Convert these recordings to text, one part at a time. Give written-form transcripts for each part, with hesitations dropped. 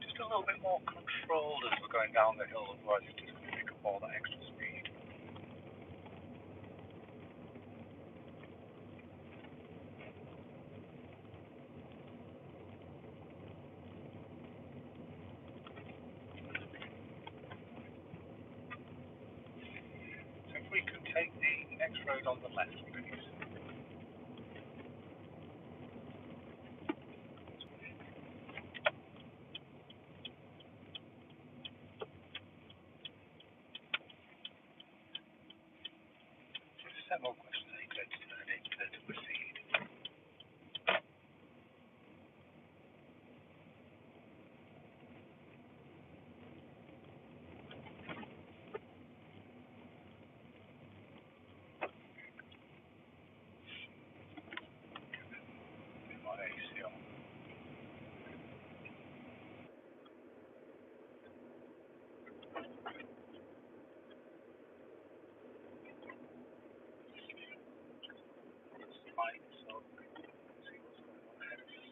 Just a little bit more controlled as we're going down the hill, otherwise it's just going to pick up all that extra speed. So if we could take the next road on the left, please. Set more questions. I need to proceed. My AC on. Fine, so see what's going on ahead of us.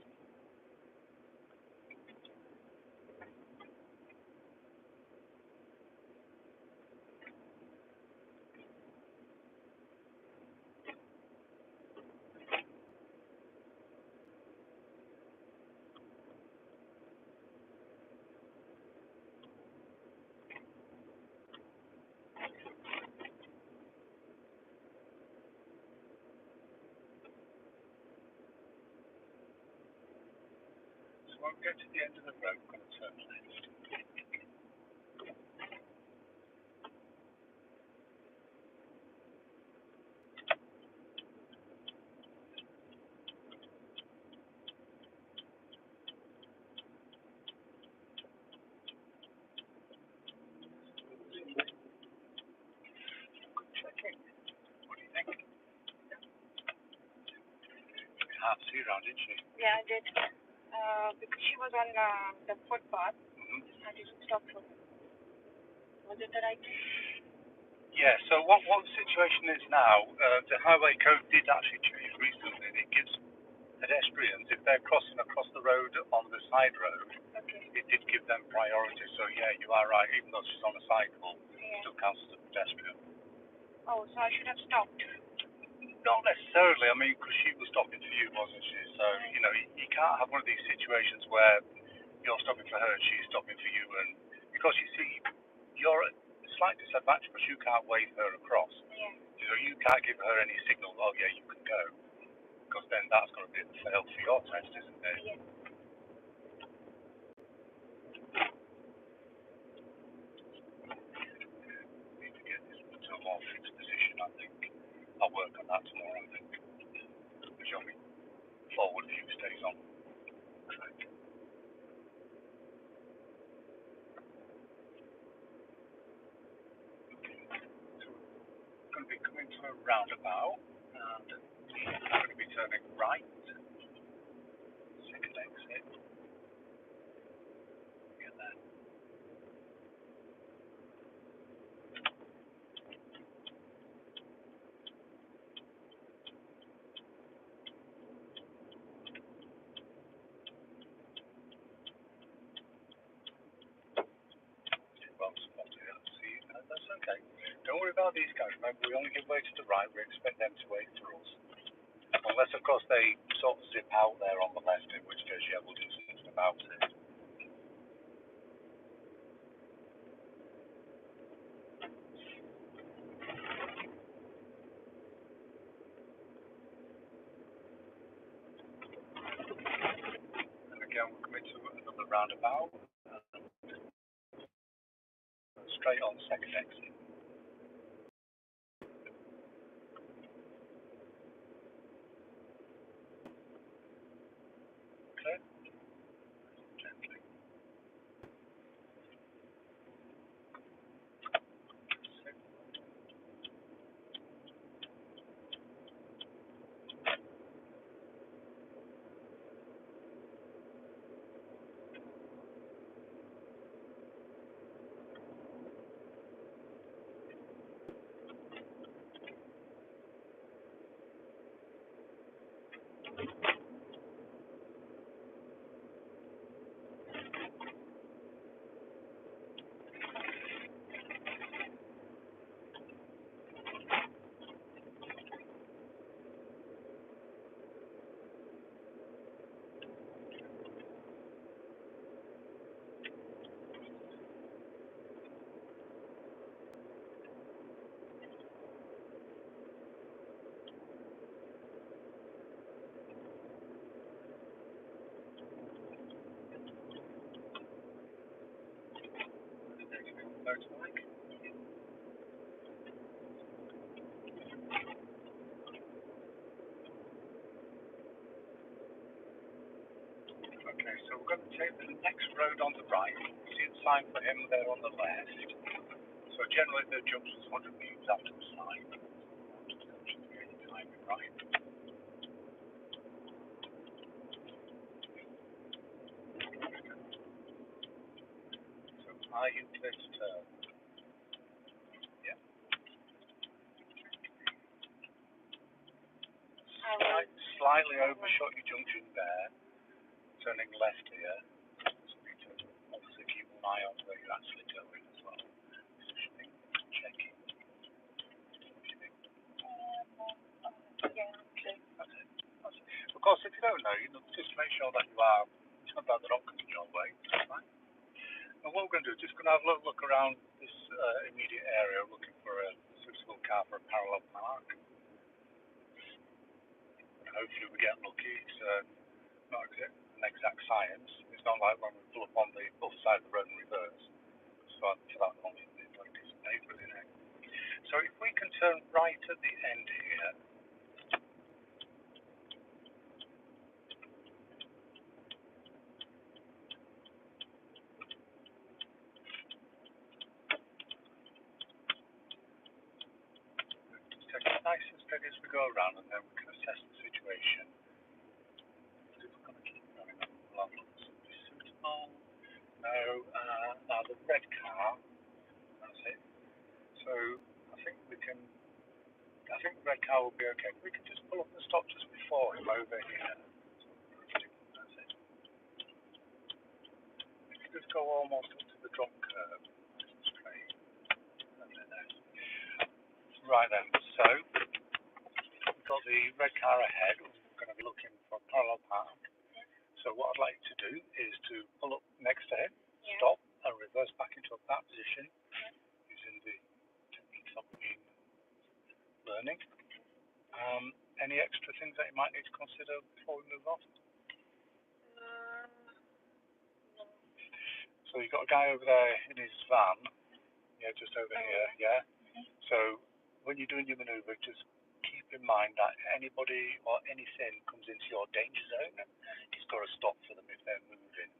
So when we get to the end of the road, we're going to turn left. Checking. What do you think? She had to see around, didn't she? Yeah, I did. Because she was on the footpath. I didn't stop her. Was it the right thing? Yeah, so what the situation is now, the highway code did actually change recently, and it gives pedestrians, if they're crossing across the road on the side road, Okay. it did give them priority. So yeah, you are right, even though she's on a cycle, Yeah. still counts as a pedestrian. Oh, so I should have stopped. Not necessarily, I mean, because she was stopping for you, wasn't she? So, you know, you can't have one of these situations where you're stopping for her and she's stopping for you, and because you see, you're at a slight disadvantage because you can't wave her across. Yeah. You know, you can't give her any signal, oh yeah, you can go, because then that's going to be a fail for your test, isn't it? Yeah. Need to get this into a more fixed position, I think. I'll work on that tomorrow, I think. Show me forward view stays on track. Going to be coming to a roundabout, and we're going to be turning right. Second exit. Get there. Well spotted. See, that's okay. Don't worry about these guys. Remember, we only give way to the right. We expect them to wait for us. Unless, of course, they sort of zip out there on the left, in which case, yeah, we'll do something about it. And again, we're coming to another roundabout. Straight on second exit. Okay. Gently. motorbike. Okay, so we're going to take the next road on the right. See the sign for him there on the left. So generally the junction's 100 metres after the sign. Just get your timing right. So are you clear to turn? Yeah. Slightly overshot your junction there. Turning left here. So we need to obviously keep an eye on where you're actually going as well. Positioning, checking. Yeah, okay. That's it. Of course, if you don't know, just make sure that you are, that they're not coming your way. That's fine. And what we're going to do is just going to have a little look around this immediate area, looking for a suitable car for a parallel park. And hopefully we get lucky. It's not an exact science. It's not like when we pull up on the other side of the road and reverse. So for that long, it's like it's made with it. So if we can turn right at the end here. Take it nice and steady as we go around, and then we can assess the situation. If we're going to keep going along, be suitable. No, now the red car, that's it. So I think the red car will be okay. We can just pull up and stop just before him over here. That's it. If you just go almost up to the drop curve, straight. That's it there. Right then, so we've got the red car ahead. We're going to be looking for a parallel park. So what I'd like to do is to pull up next to him, stop, and reverse back into a park position using the techniques that we've been learning. Any extra things that you might need to consider before we move on? No. So you've got a guy over there in his van, yeah, just over here, yeah. So when you're doing your manoeuvre, just keep in mind that anybody or anything comes into your danger zone, he's got to stop for them if they're moving.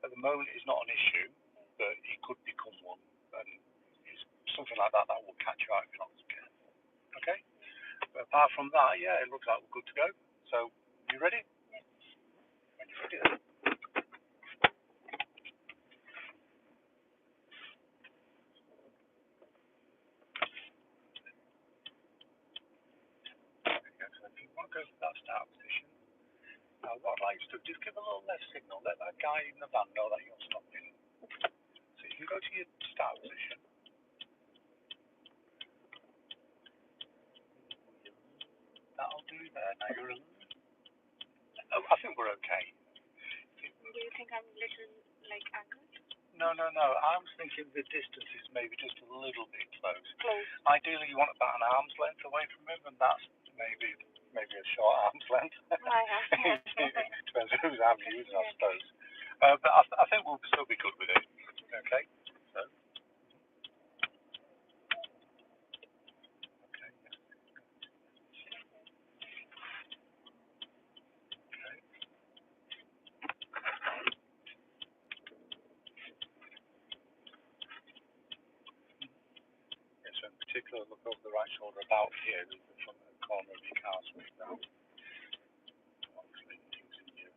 At the moment, it's not an issue, but it could become one, and it's something like that that will catch you out if you're not careful. Okay? But apart from that, yeah, it looks like we're good to go. So, you ready? Yeah. When you're ready, then. Okay, so if you want to go for that start position, what I'd like you to do, just give a little left signal. Let that guy in the van know that you're stopping. So you can go to your start position. That'll do there. Now you're I think we're okay. Do you think I'm a little like angled? No. I was thinking the distance is maybe just a little bit close. Close. Ideally, you want about an arm's length away from him, and that's maybe a short arm's length. Depends whose arm you're using, I suppose. But I think we'll still be good with it. Okay. So. Okay. Okay. Yeah, so in particular, look over the right shoulder about here, the front corner of your car swing down. Obviously, using your.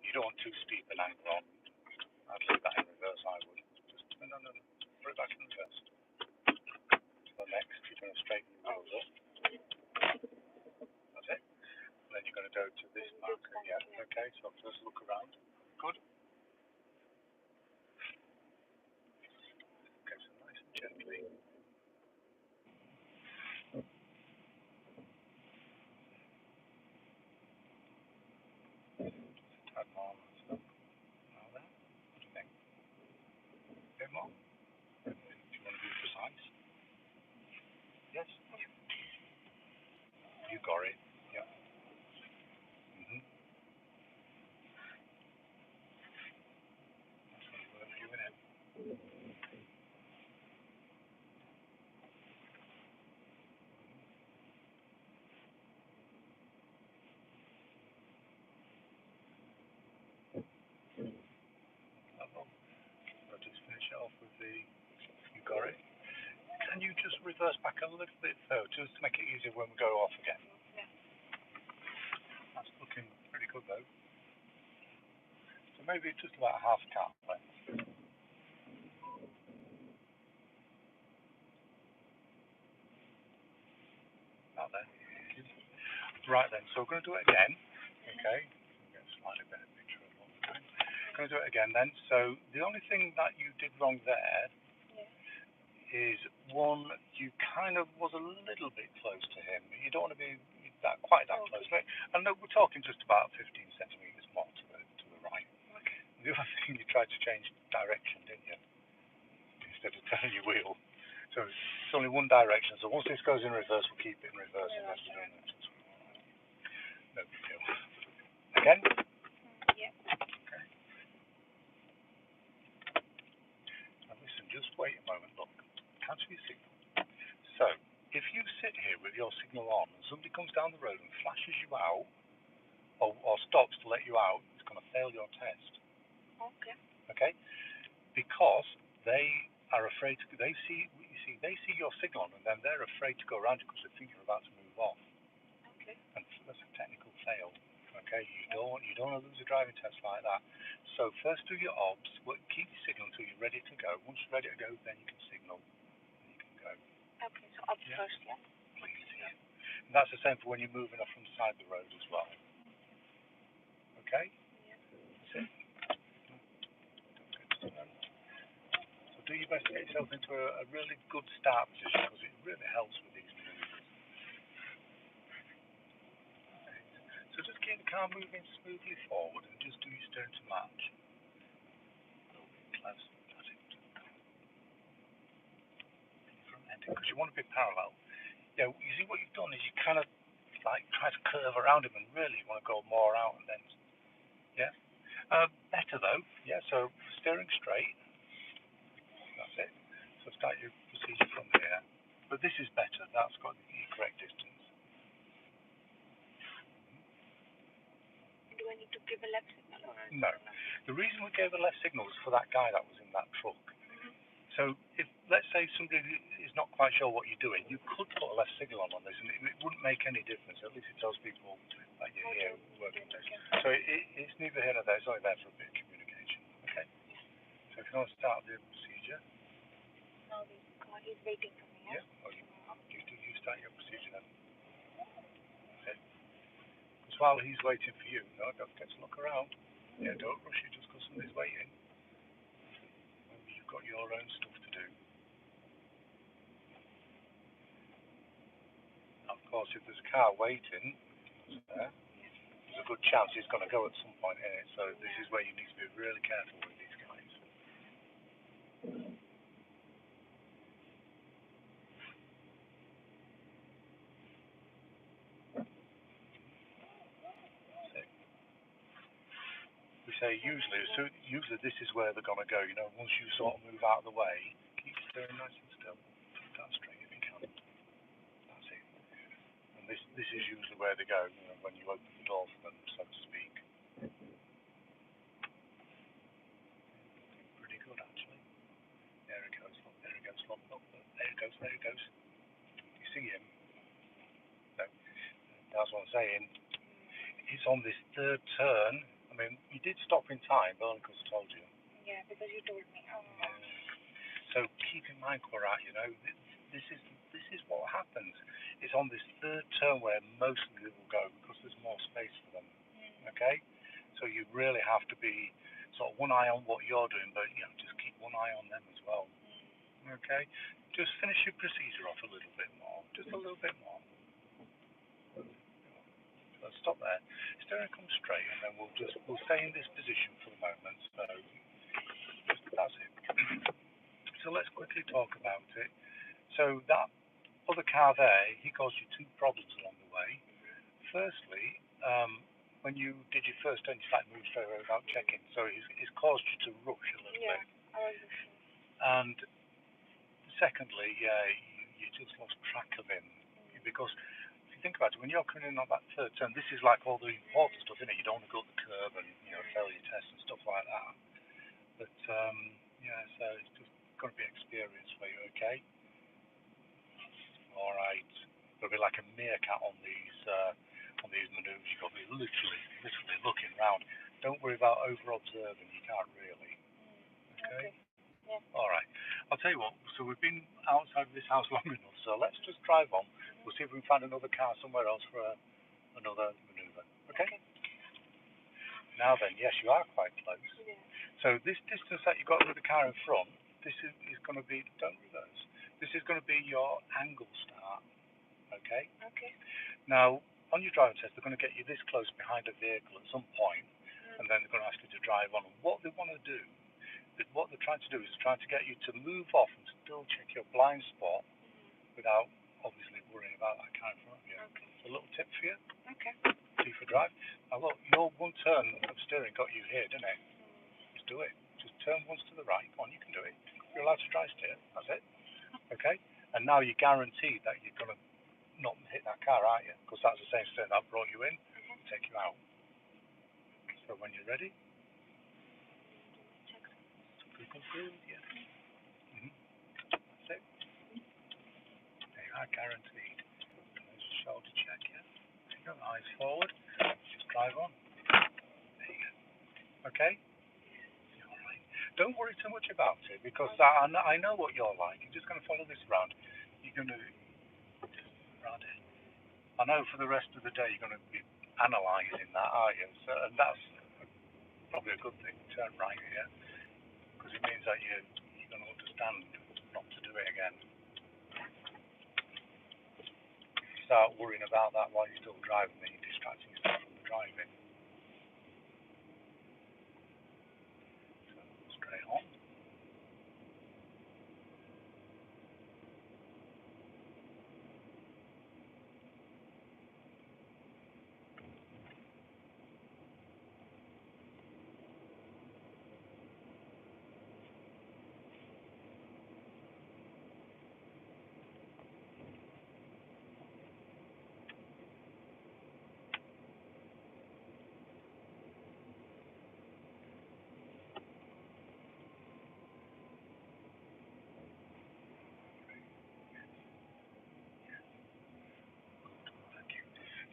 You don't want too steep an angle on. I'd leave that in reverse, I would. Just, no. Put it back in reverse. So next, you're going to straighten your wheels up. That's it. And then you're going to go to this marker. Yeah, okay, so first look around. Good. Okay, so nice and gently. Tad more. Now there. What do you think? A bit more? Do you want to be precise? Yes? You got it. Yeah. a little bit further, just to make it easier when we go off again. Yeah. That's looking pretty good though. So maybe it's just about half cat length. About there. Right then, so we're going to do it again. Okay. Get a slightly better picture of what we're doing. Going to do it again then. So the only thing that you did wrong there is one, you kind of was a little bit close to him. You don't want to be quite that close. And we're talking just about 15 centimetres more to the right. Okay. The other thing, you tried to change direction, didn't you? Instead of turning your wheel. So it's only one direction. So once this goes in reverse, we'll keep it in reverse. Unless we're doing it. No big deal. Again? Yeah. Okay. Now listen, just wait a moment. Look, cancel your signal. So, if you sit here with your signal on and somebody comes down the road and flashes you out or stops to let you out, it's going to fail your test. Okay. Okay? Because they are afraid to. They see your signal on, and then they're afraid to go around you because they think you're about to move off. Okay. And that's a technical fail. Okay? You don't want to lose a driving test like that. So first do your obs. Keep your signal until you're ready to go. Once you're ready to go, then you can signal. And you can go. Okay. So up first, yeah. Please, yeah. And that's the same for when you're moving off from the side of the road as well. Okay? Yeah. That's it. So do your best to get yourself into a really good start position because it really helps with these maneuvers. Okay. So just keep the car moving smoothly forward and just do your stern to match. A little bit close. That's it. Front ending because you want to be parallel. Yeah, you see what you've done is you kind of like try to curve around him and really you want to go more out and then, yeah. Better though, yeah, so steering straight, that's it. So start your procedure from here. But this is better, that's got the correct distance. Do I need to give a left signal or? No. The reason we gave a left signal was for that guy that was in that truck. So if, let's say somebody is not quite sure what you're doing, you could put a left signal on this and it wouldn't make any difference. At least it tells people that you're here working this. So it's neither here nor there, it's only there for a bit of communication. Okay? So if you want to start the procedure. Now he's waiting for me, yeah? Well, you start your procedure then. Okay? Because while he's waiting for you, no, don't get to look around. Yeah, don't rush it just because somebody's waiting. You've got your own stuff to do. Of course, if there's a car waiting, there's a good chance he's going to go at some point in it. So this is where you need to be really careful with these guys. We say usually this is where they're going to go. You know, once you sort of move out of the way, keep steering nice and still. Keep that straight if you can. That's it. And this is usually where they go. You know, when you open the door for them, so to speak. Pretty good actually. There it goes. Look, there it goes. Look, there it goes. There it goes. You see him? No. That's what I'm saying. It's on this third turn. I mean, you did stop in time, but only because I told you. Yeah, because you told me. Oh. Yeah. So keep in mind, Qurat, you know, this is what happens. It's on this third turn where most of them will go because there's more space for them. Okay? So you really have to be sort of one eye on what you're doing, but you know, just keep one eye on them as well. Okay? Just finish your procedure off a little bit more. Just a little bit more. Let's stop there. Steering comes straight, and then we'll stay in this position for the moment. So that's it. So let's quickly talk about it. So that other car there, he caused you two problems along the way. Firstly, when you did your first turn, you started moving straight away without checking. So he's caused you to rush a little bit. I was rushing. And secondly, you just lost track of him because. Think about it, when you're coming in on that third turn, this is like all the important stuff, isn't it? You don't want to go up the curb and, you know, fail your test and stuff like that. But, yeah, so it's just got to be experience for you, okay? All right. It'll be like a meerkat on these manoeuvres. You've got to be literally looking round. Don't worry about over-observing. You can't really. Okay? Yeah. All right. I'll tell you what. So we've been outside of this house long enough. So let's just drive on. We'll see if we can find another car somewhere else for another manoeuvre. Okay? Now then, yes, you are quite close. Yeah. So this distance that you got with the car in front, this is going to be, don't reverse, this is going to be your angle start, okay? Okay. Now, on your driving test, they're going to get you this close behind a vehicle at some point, and then they're going to ask you to drive on. And what they want to do, what they're trying to do is trying to get you to move off and still check your blind spot without obviously worrying about that car in front of you. Okay. A little tip for you. Okay. D for drive. Now look, your one turn of steering got you here, didn't it? Just do it. Just turn once to the right. Come on, you can do it. You're allowed to dry steer. That's it. Okay? And now you're guaranteed that you're going to not hit that car, aren't you? Because that's the same steering that brought you in and take you out. So when you're ready, good, yeah. That's it. They are guaranteed. There's a shoulder check, yeah. There you go. Eyes forward. Just drive on. There you go. Okay? Alright. Don't worry too much about it because I know what you're like. You're just going to follow this around. You're going to just around it. I know for the rest of the day you're going to be analysing that, aren't you? So, and that's probably a good thing. Turn right here because it means that you're going to understand not to do it again. If you start worrying about that while you're still driving, then you're distracting yourself from the driving. So straight on.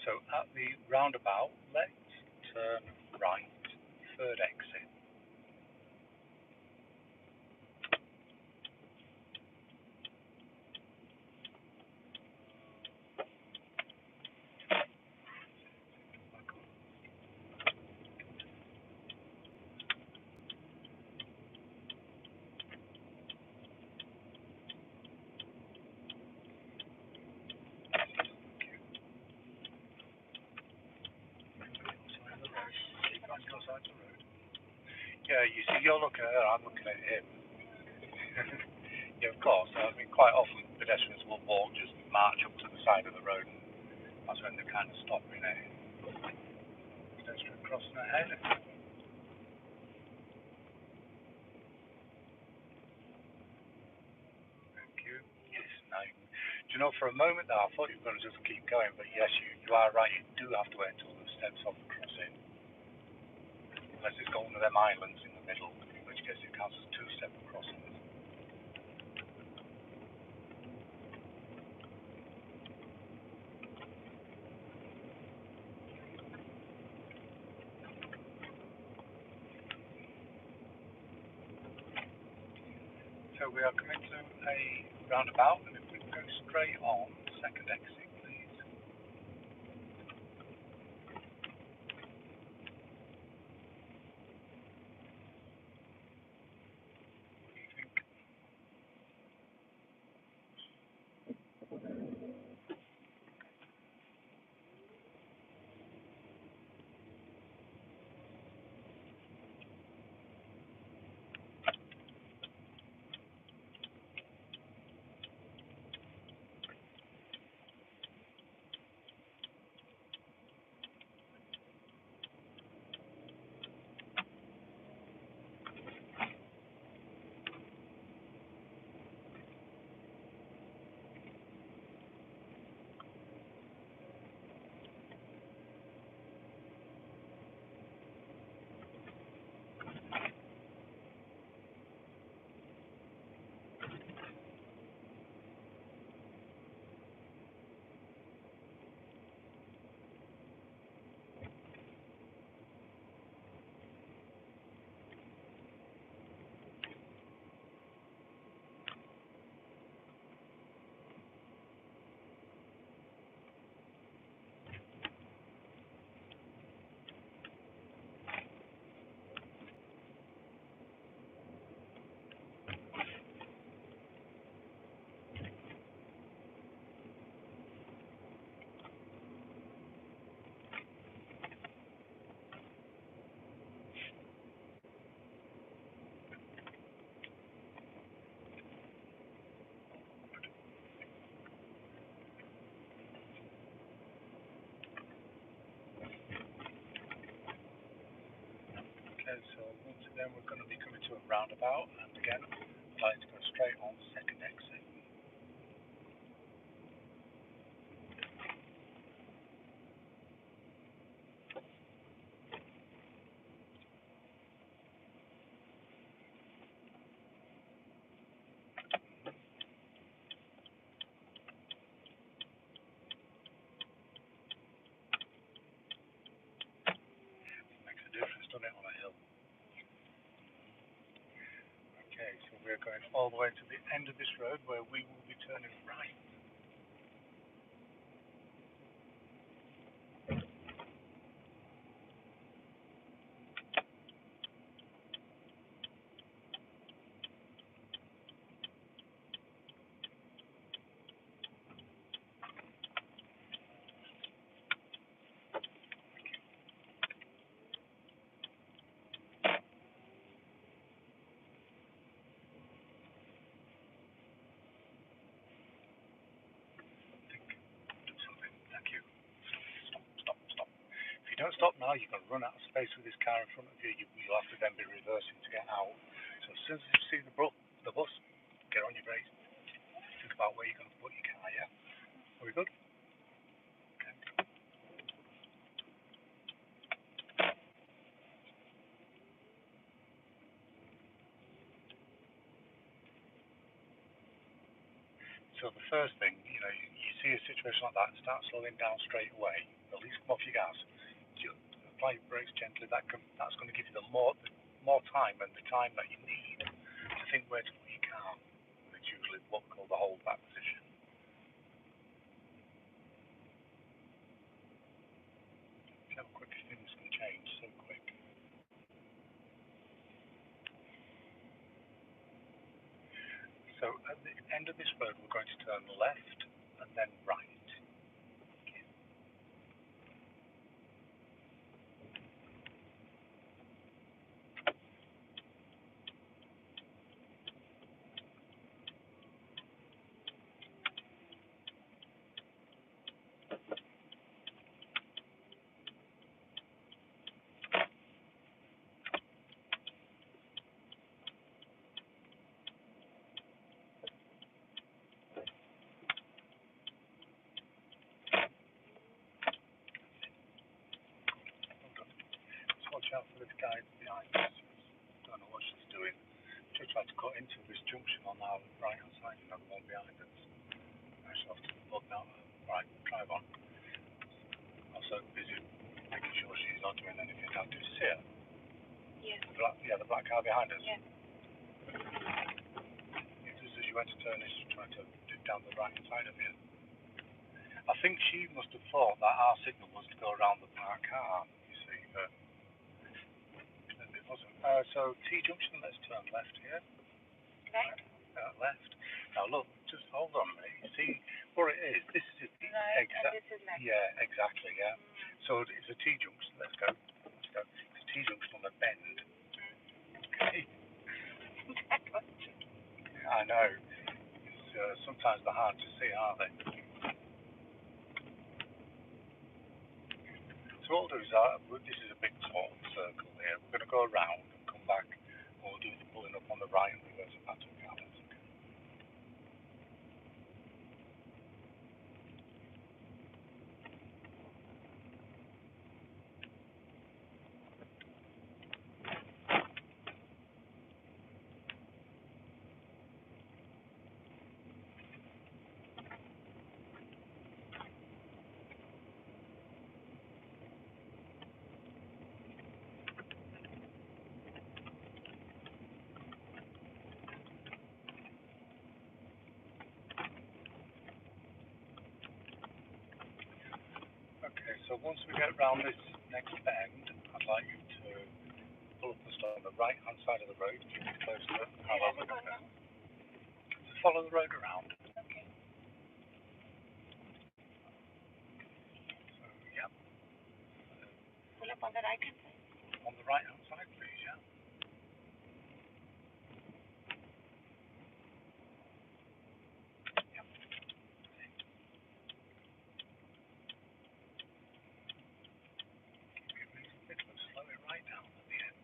So at the roundabout, let's turn right, third exit. Keep on your side of the road. Yeah, you see, you're looking at her, I'm looking at him. Yeah, of course. I mean, quite often pedestrians will walk, just march up to the side of the road, and that's when they kind of stop in it. Pedestrian crossing ahead. Thank you. Yes, no. Do you know, for a moment there, I thought you were going to just keep going, but yes, you are right. You do have to wait until the steps off the crossing. Unless it's got one of them islands in the middle, in which case it counts as two separate crossings. So we are coming to a roundabout, and if we go straight on, second exit, please. What do you think? Okay, so once again we're going to be coming to a roundabout, and again I'd like to go straight on the second exit. Makes a difference, doesn't it, on a hill? Okay, so we're going all the way to the end of this road where we will be turning right. Do something. Thank you. Stop. If you don't stop now, you're going to run out of space with this car in front of you. You'll have to then be reversing to get out. So as soon as you see the bus, get on your brakes. Think about where you're going to put your car, yeah? Are we good? Okay. So the first thing, you see a situation like that, start slowing down straight away. At least come off your gas. You apply your brakes gently. That's going to give you the more time and the time that you need to think where to put your car. And it's usually what we call the holdback position. See how quick things can change so quick. So at the end of this road, we're going to turn left and then right. Watch out for this guy behind us. Don't know what she's doing. Just tried to cut into this junction on our right hand side, the one behind us. I just have to look now. Right, drive on. Also busy making sure she's not doing anything. Now, do you see her? Yes. The black car behind us. Yes. Just as you went to turn, she's trying to dip down the right hand side of you. I think she must have thought that our signal was to go around the parked car. You see, but it wasn't. So T junction, let's turn left here. Right. Left. Now look, just hold on a minute. You see what it is? This is right, and this is left. Yeah, exactly. Yeah. So it's a T junction. Let's go. It's a T junction on a bend. Okay. I know. It's, sometimes they're hard to see, aren't they? So what we'll do is, this is a big sort of circle here. We're going to go around and come back, and we'll do the pulling up on the right and reversing back to the car. Okay, so once we get around this next bend, I'd like you to pull up and stop on the right hand side of the road, keep it close to our logo. So follow the road around. Okay. So, yeah. Pull up on the right hand side. On the right hand side, please, yeah. Yep. Keep it reasonably close, slow it right down at the end.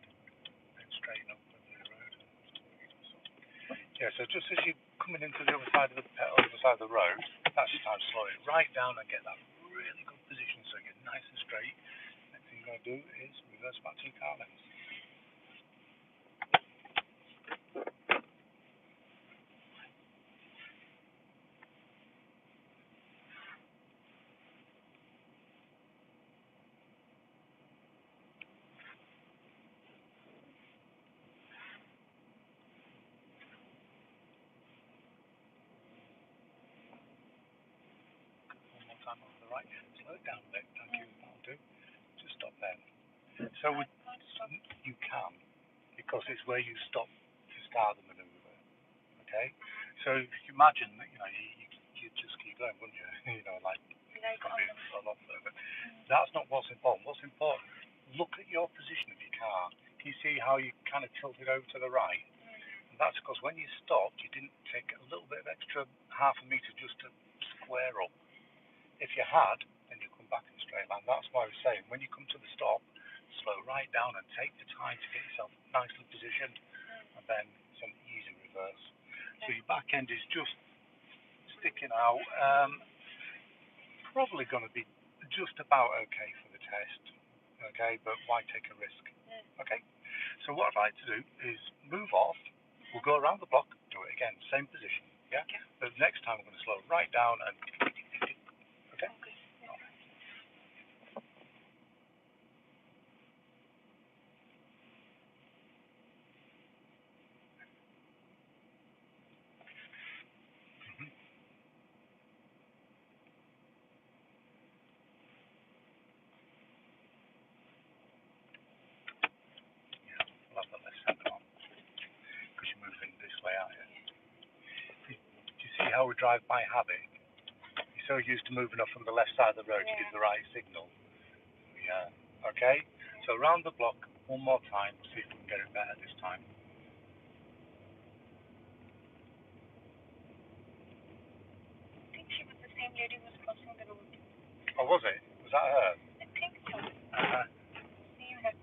So just as you're coming into the other side of the road, that's your time to slow it right down and get that really good position so you're nice and straight. Next thing you're going to do is reverse back to your car lens. One more time over the right. Slow it down a bit. Thank you. That'll do. Just stop there. So you can, because it's where you stop to start the manoeuvre. Okay? So if you imagine that, you just keep going, wouldn't you? Like it's going to be a lot further. That's not what's important. What's important, look at your position of your car. Can you see how you kind of tilted over to the right? And that's because when you stopped, you didn't take a little bit of extra half a metre just to square up. If you had, then you come back in a straight line. That's why I was saying, when you come to the stop, slow right down and take the time to get yourself nicely positioned, and then it's an easy reverse. So your back end is just sticking out. Probably going to be just about okay for the test. Okay, but why take a risk? Okay. So what I'd like to do is move off. We'll go around the block, do it again, same position. Yeah. But next time we're going to slow right down and. Okay. We'll have the left centre on because you're moving this way, aren't you? Do you see how we drive by habit? You're so used to moving up from the left side of the road to give the right signal. Yeah. Okay. So around the block one more time. See if we can get it better this time. I think she was the same lady who was crossing the road. Oh, was it? Was that her? I think so. Same that.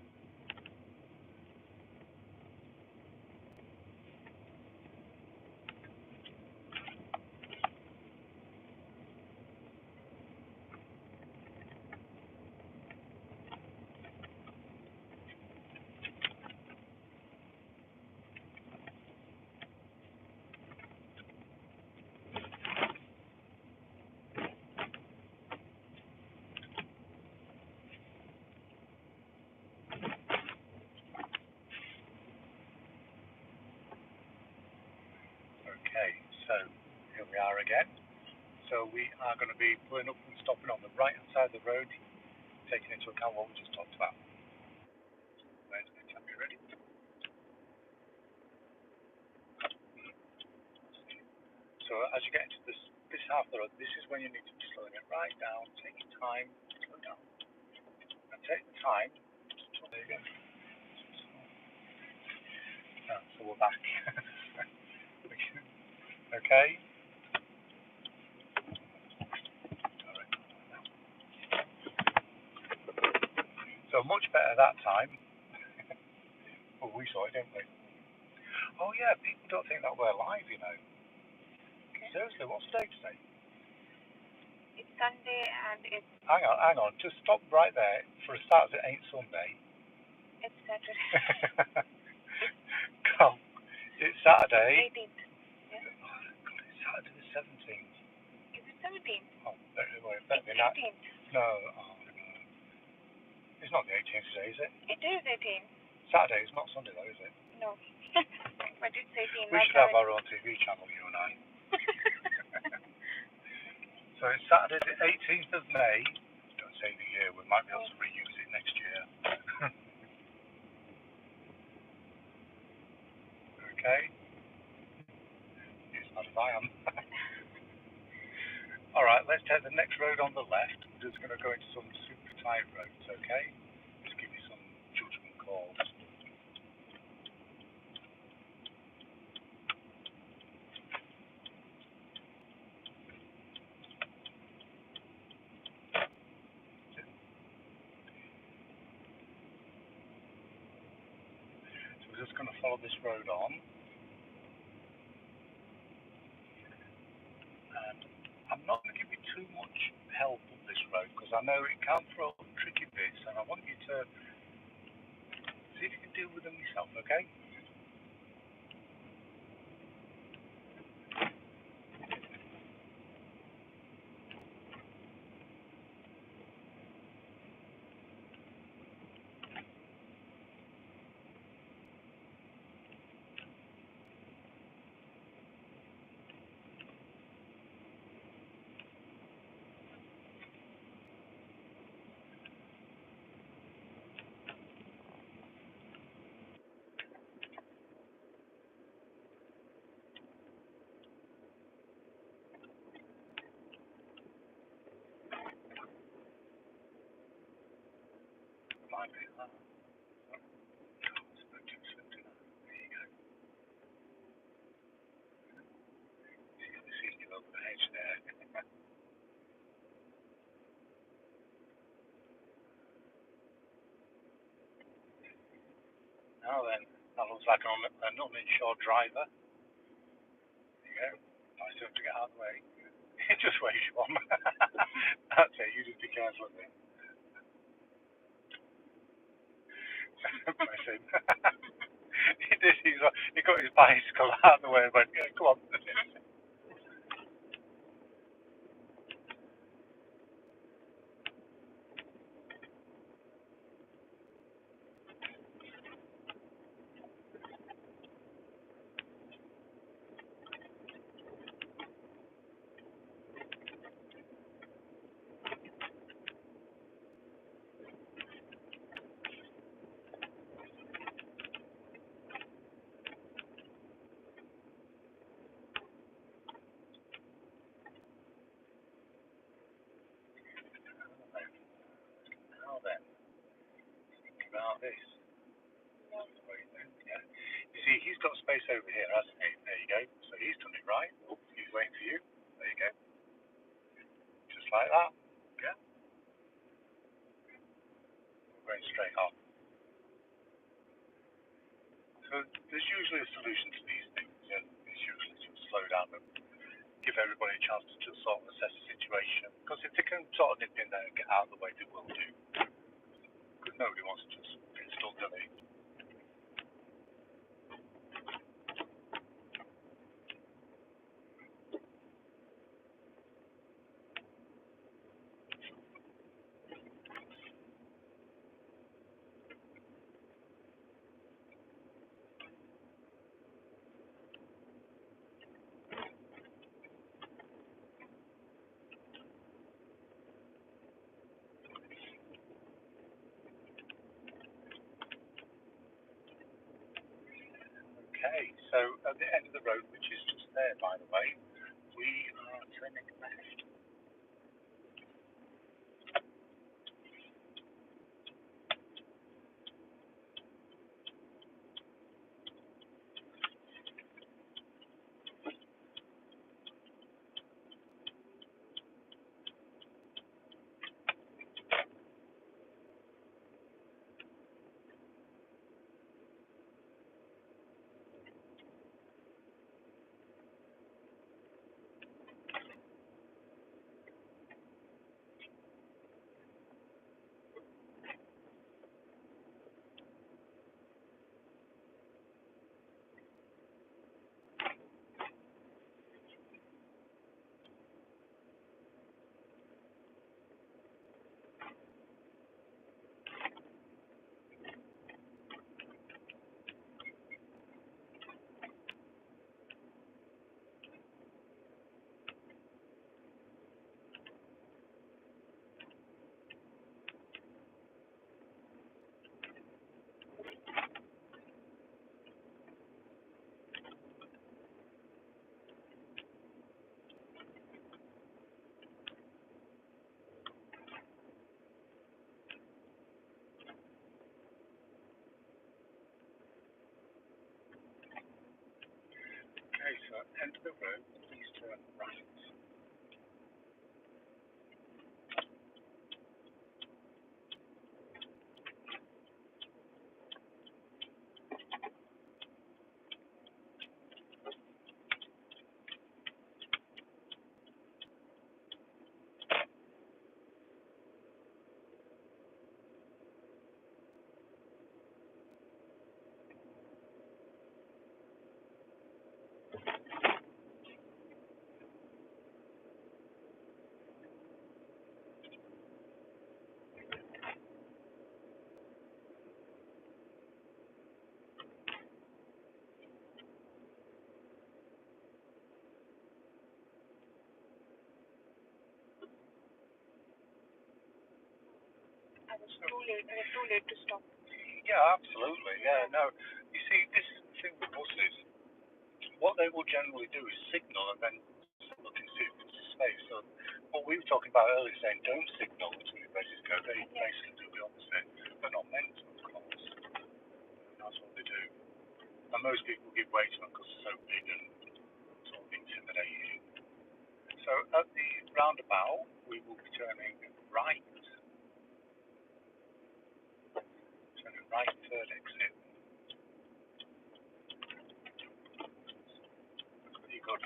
Okay. So here we are again. So we are going to be pulling up and stopping on the right hand side of the road, taking into account what we just talked about. Right, tell me ready. So as you get into this half of the road, this is when you need to be slowing it right down, take your time, slow down, and take the time. There you go. So we're back. Okay. So much better that time. Well, we saw it, didn't we? Oh yeah, people don't think that we're live, Okay. Seriously, what's the date today? It's Sunday and it's. Hang on. Just stop right there. For a start, it ain't Sunday. It's Saturday. Come. It's Saturday. 18th. Yeah. Oh, God, it's Saturday the 17th. Is it 17th? Oh, better It's 18th. No, no. It's not the 18th today, is it? It is 18th. Saturday is not Sunday, though, is it? No. But it's 18th. We should have our own TV channel, you and I. So it's Saturday the 18th of May. Don't say the year. We might be able to reuse it next year. Okay? It's not if I am. Alright, let's take the next road on the left. We're just going to go into some super tight roads, okay? Just give you some judgment calls. So we're just going to follow this road on. know it can throw up tricky bits, and I want you to see if you can deal with them yourself, okay? Might be that. There you go. See you over the edge there. Now then, that looks like an uninsured driver. There you go. Nice of him to get out of the way. It just weighs you on. That's it, you just be careful of it. Bless him. He did, he got his bicycle out of the way and went, yeah, come on. Now then, think about this. Yeah. You see, he's got space over here, hasn't he? There you go. So he's done it right. Oh, he's waiting for you. There you go. Just like that. Yeah. We're going straight on. So there's usually a solution to these things, and it's usually to slow down and give everybody a chance to just sort of assess the situation. Because if they can sort of nip in there and get out of the way, they will do. Because nobody wants to just get stuck, do they? Okay, so at the end of the road, which is just there, by the way, we are turning left. I was too late. I was too late to stop. Yeah, absolutely. Yeah, no. You see, this thing with buses, what they will generally do is signal and then start looking to space. So what we were talking about earlier, saying don't signal until you're ready to go. They basically do the opposite. They're not meant to, of course. That's what they do. And most people give way to them because they're so big and sort of intimidating. So at the roundabout, we will be turning right. Turning right, third exit. Pretty good.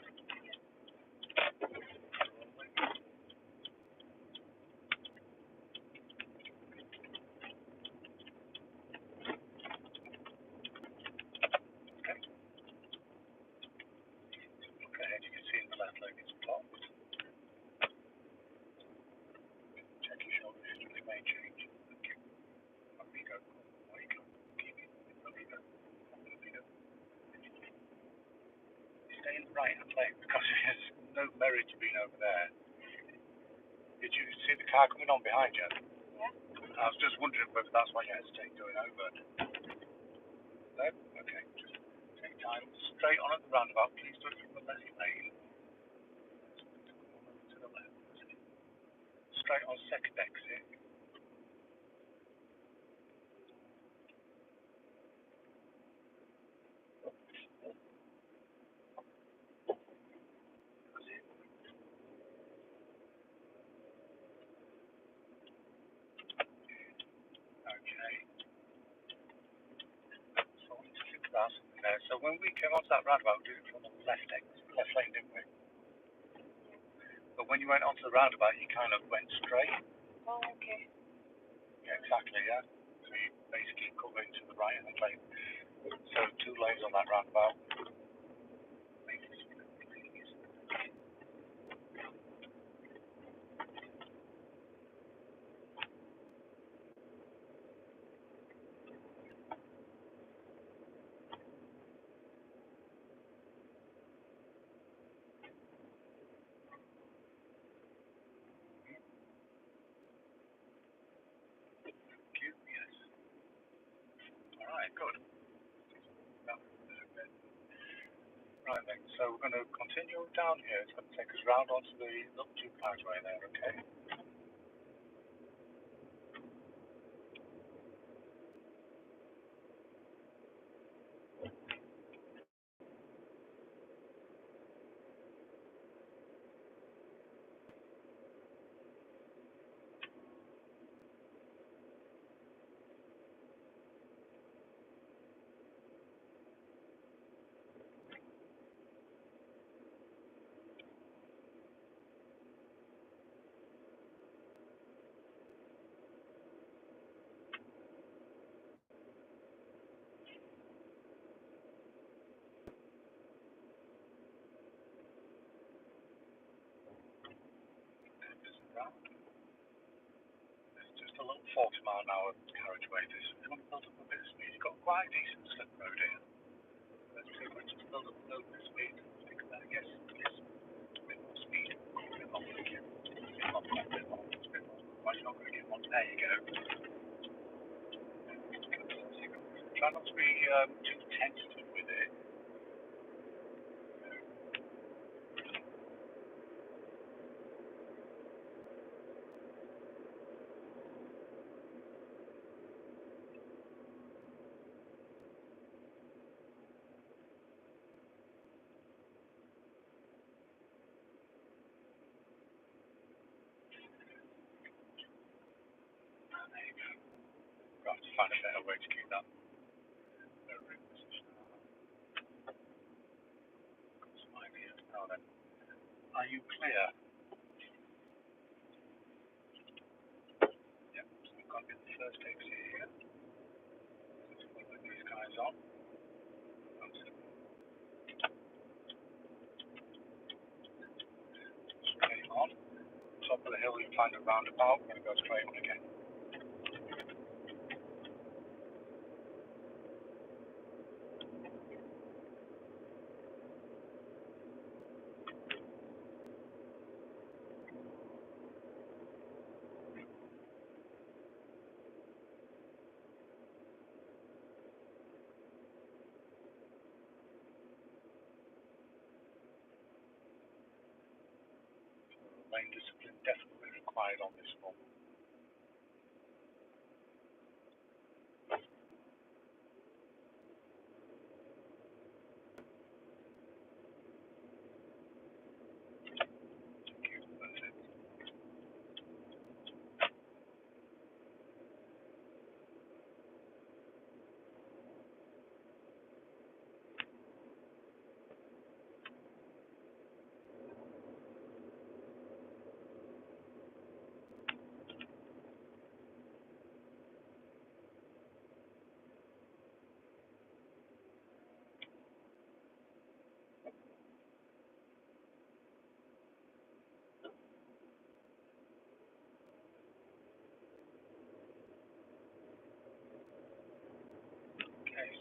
Look ahead, you can see in the left lane it's blocked. Check your shoulder history, they may change. Amigo, away you go. Keep it. Amigo. Stay in the right hand lane because there's no merit to being over there. Did you see the car coming on behind you? Yeah. I was just wondering whether that's why you hesitate going over. No? Okay, just take time. Straight on at the roundabout, please do it from the left lane. To the left. Straight on second exit. Okay. So I need to think about something there. So when we came onto that roundabout, we did it from the left lane, didn't we? But when you went onto the roundabout, you kind of went straight. Oh, okay. Yeah, exactly, yeah. So you basically cut into the right hand lane. So 2 lanes on that roundabout. Cute, yes. Alright, good. Right then, so we're going to continue down here. It's going to take us round onto the look to carriageway there, okay? It's just a little 40-mile-an-hour carriageway. This is going to build up a bit of speed. You've got quite a decent slip road here. Let's see if we just build up a little bit of speed. Think about it. Yes, a bit more speed. A bit more thinking. A bit more. Why you're not going to get one? There you go. Try not to be too tentative with it. There you go. We'll have to find a better way to keep that position. Got some ideas now then. Are you clear? Yep. So we've got to get the first exit here. Let's put these guys on. Straight on. Top of the hill, you find a roundabout. We're going to go straight on again.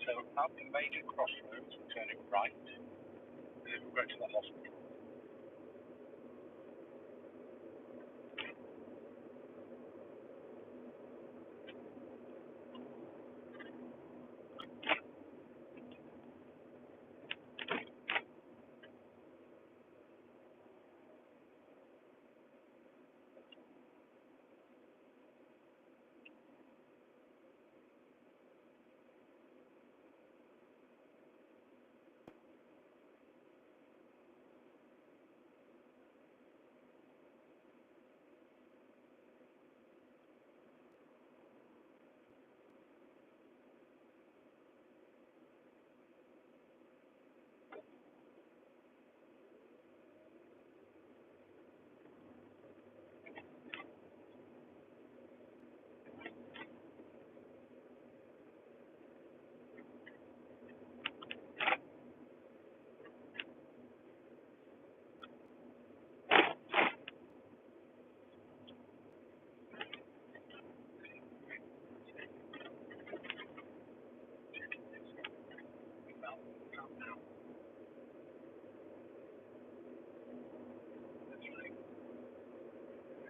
So at the major crossroads, we're turning right, and then we'll go to the hospital.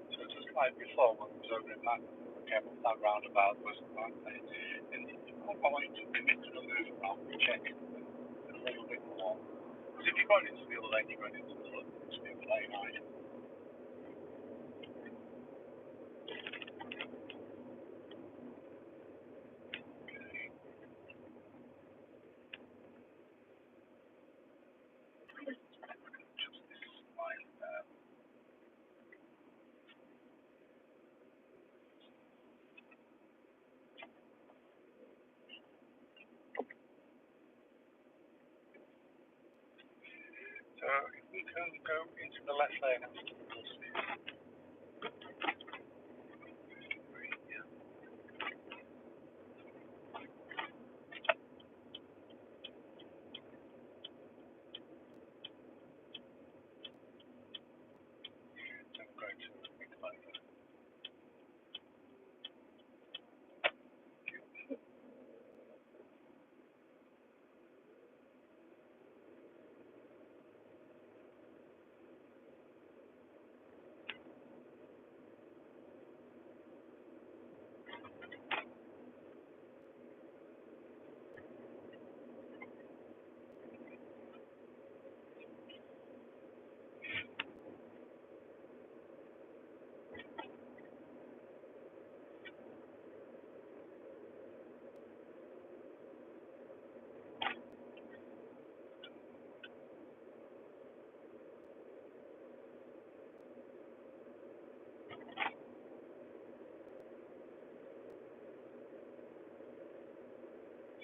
So just like before, when we was over in that roundabout was like, and I want you to commit to the move around, check a little bit more. Because if you're going into the other lane, you're going into the other lane, aren't you? Just this line there. So if we can go into the left lane after the buses. Yeah. So we'll go to the big lane.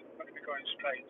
We're going to be going straight.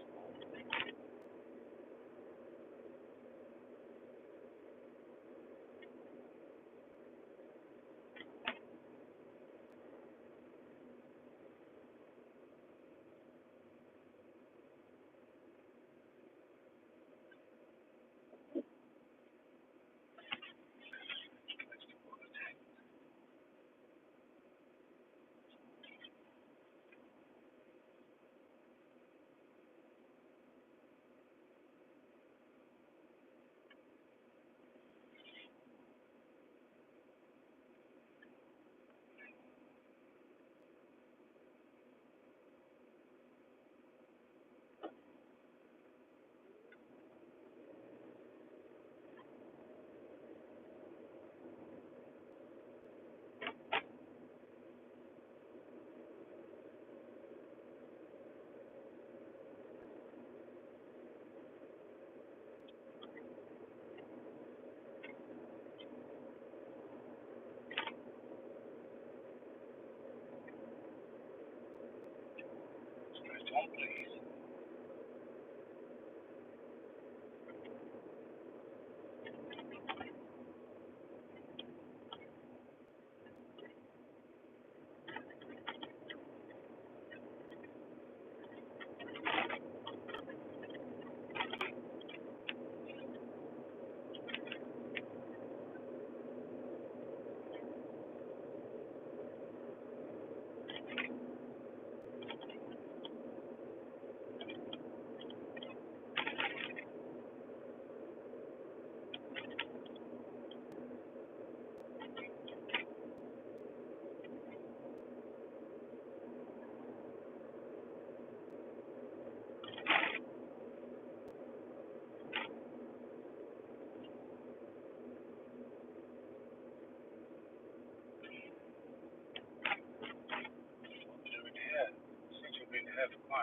Straight on, please.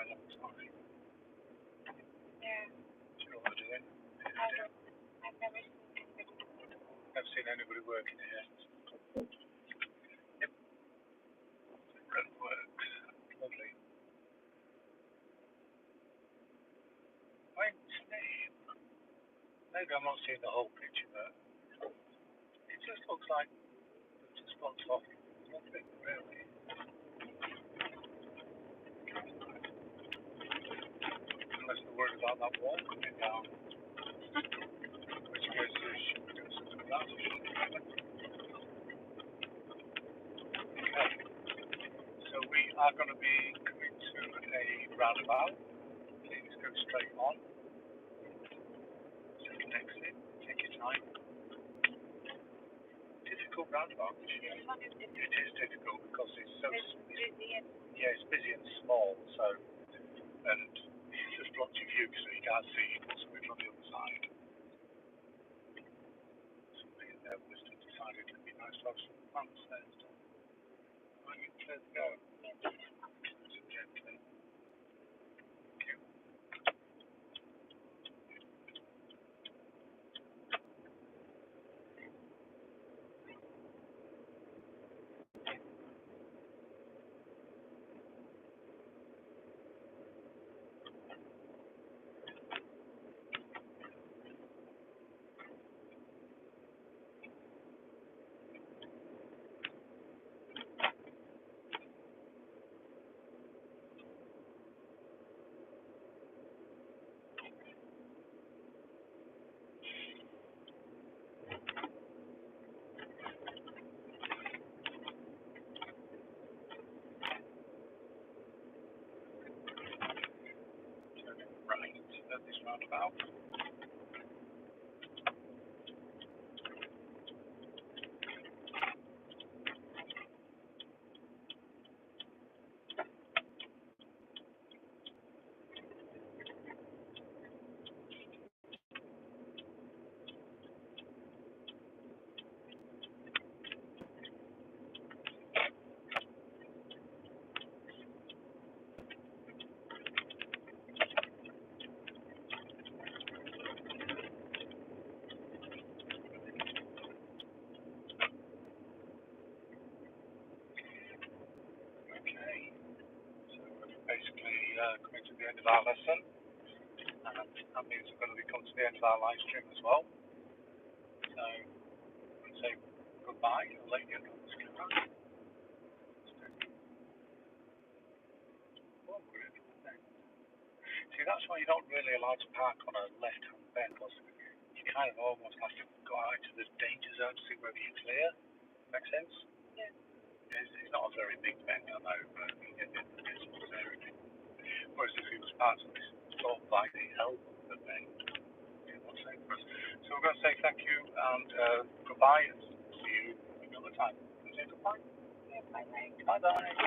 quite a long time. Yeah. Do you know what they're doing? I don't. I've never seen anybody do it. Never seen anybody working here. It works. Lovely. Maybe I'm not seeing the whole picture, but it just looks like it's just blocks off. Nothing really. Unless they're worried about that wall coming down. Which case they should do something about it. Okay. So we are going to be coming to a roundabout. Please go straight on. Second exit. Take your time. Difficult roundabout. This one is It is difficult because it's so busy and it's busy and small. So and it's just blocks your view, so you can't see what's coming from the other side. So the wisdom decided it'd be nice to have some plants there. So are you clear to go? Gently. Thank you. Turning right at this roundabout. Okay. So we're basically coming to the end of our lesson, and that means we're going to be coming to the end of our live stream as well. So we'll say goodbye and let you know what's going on. See, that's why you're not really allowed to park on a left-hand bend, because you kind of almost have to go out into the danger zone to see whether you're clear. Make sense? yeah. It's not a very big bend, I know, but you get the business area. Whereas if it was parked on this sort of like the elbow of the bend, it won't say for us. So we're going to say thank you and goodbye, and see you another time. Say goodbye. Yeah, bye-bye. Bye-bye.